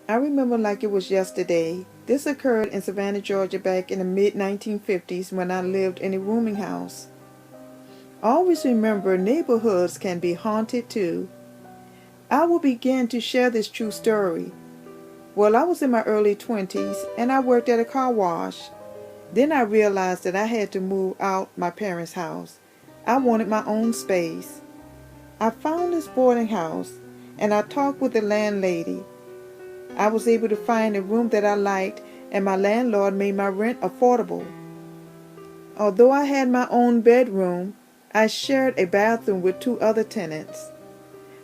I remember like it was yesterday. This occurred in Savannah, Georgia back in the mid-1950s when I lived in a rooming house. Always remember, neighborhoods can be haunted too. I will begin to share this true story. Well, I was in my early 20s and I worked at a car wash. Then I realized that I had to move out my parents' house. I wanted my own space. I found this boarding house and I talked with the landlady. I was able to find a room that I liked and my landlord made my rent affordable. Although I had my own bedroom, I shared a bathroom with two other tenants.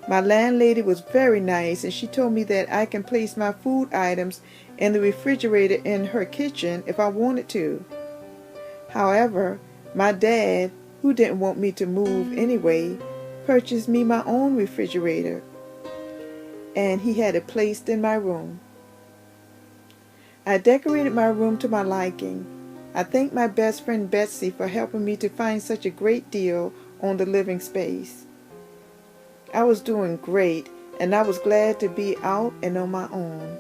My landlady was very nice and she told me that I can place my food items in the refrigerator in her kitchen if I wanted to. However, my dad, who didn't want me to move anyway, purchased me my own refrigerator and he had it placed in my room. I decorated my room to my liking. I thank my best friend Betsy for helping me to find such a great deal on the living space. I was doing great and I was glad to be out and on my own.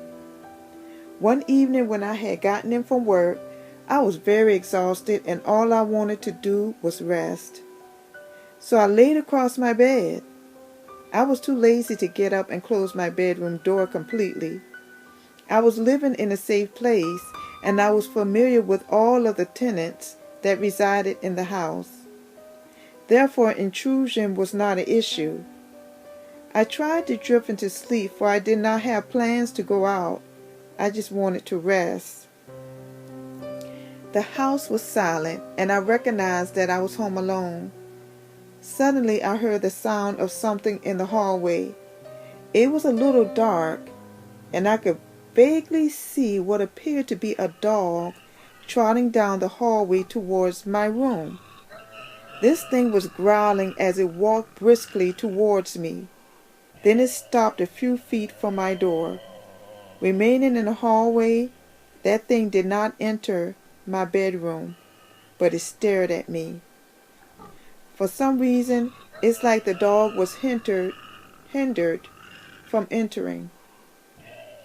One evening when I had gotten in from work, I was very exhausted and all I wanted to do was rest. So I laid across my bed. I was too lazy to get up and close my bedroom door completely. I was living in a safe place and I was familiar with all of the tenants that resided in the house. Therefore, intrusion was not an issue. I tried to drift into sleep for I did not have plans to go out. I just wanted to rest. The house was silent and I recognized that I was home alone. Suddenly I heard the sound of something in the hallway. It was a little dark and I could vaguely see what appeared to be a dog trotting down the hallway towards my room. This thing was growling as it walked briskly towards me. Then it stopped a few feet from my door. Remaining in the hallway, that thing did not enter my bedroom, but it stared at me. For some reason, it's like the dog was hindered from entering.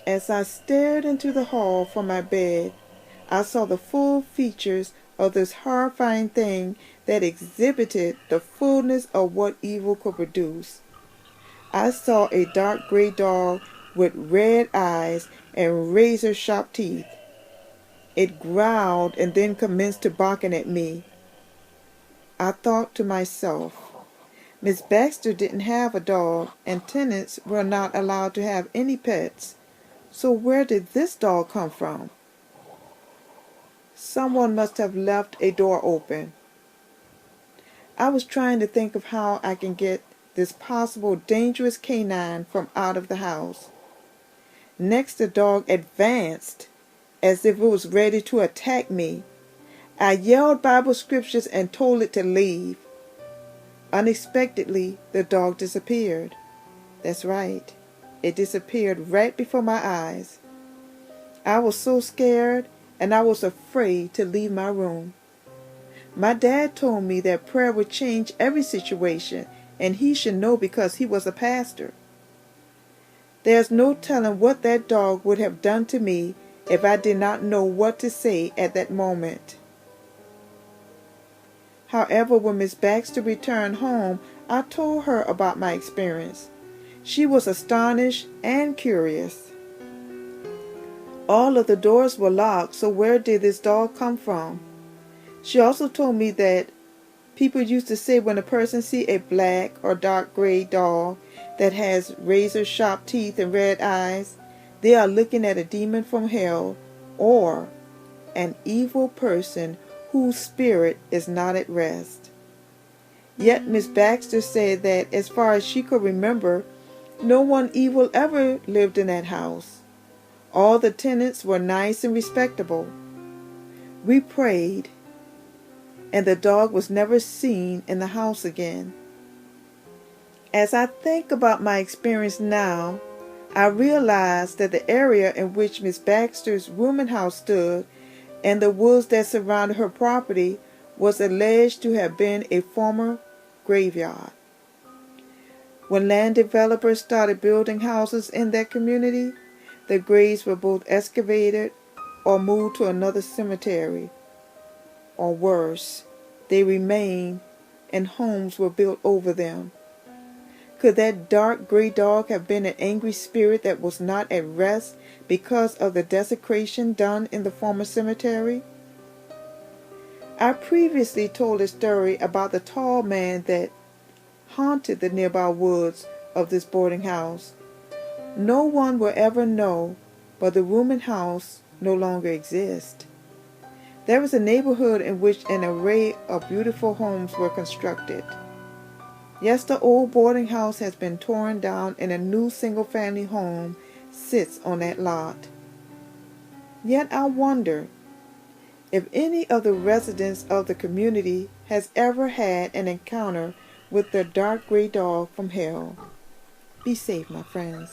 As I stared into the hall from my bed, I saw the full features of this horrifying thing that exhibited the fullness of what evil could produce. I saw a dark gray dog with red eyes and razor-sharp teeth. It growled and then commenced to barking at me. I thought to myself, Miss Baxter didn't have a dog and tenants were not allowed to have any pets. So where did this dog come from? Someone must have left a door open. I was trying to think of how I can get this possible dangerous canine from out of the house. Next, the dog advanced as if it was ready to attack me. I yelled Bible scriptures and told it to leave. Unexpectedly, the dog disappeared. That's right. It disappeared right before my eyes. I was so scared and I was afraid to leave my room. My dad told me that prayer would change every situation and he should know because he was a pastor. There's no telling what that dog would have done to me if I did not know what to say at that moment. However, when Miss Baxter returned home, I told her about my experience. She was astonished and curious. All of the doors were locked, so where did this dog come from? She also told me that people used to say when a person see a black or dark gray dog that has razor-sharp teeth and red eyes, they are looking at a demon from hell or an evil person whose spirit is not at rest. Yet Miss Baxter said that as far as she could remember, no one evil ever lived in that house. All the tenants were nice and respectable. We prayed, and the dog was never seen in the house again. As I think about my experience now, I realize that the area in which Miss Baxter's rooming house stood and the woods that surrounded her property was alleged to have been a former graveyard. When land developers started building houses in that community, The graves were both excavated or moved to another cemetery, or worse, they remained and homes were built over them. Could that dark gray dog have been an angry spirit that was not at rest because of the desecration done in the former cemetery? I previously told a story about the tall man that haunted the nearby woods of this boarding house. No one will ever know, but the rooming house no longer exists. There was a neighborhood in which an array of beautiful homes were constructed. Yes, the old boarding house has been torn down and a new single-family home sits on that lot. Yet I wonder if any of the residents of the community has ever had an encounter with the dark gray dog from hell. Be safe, my friends.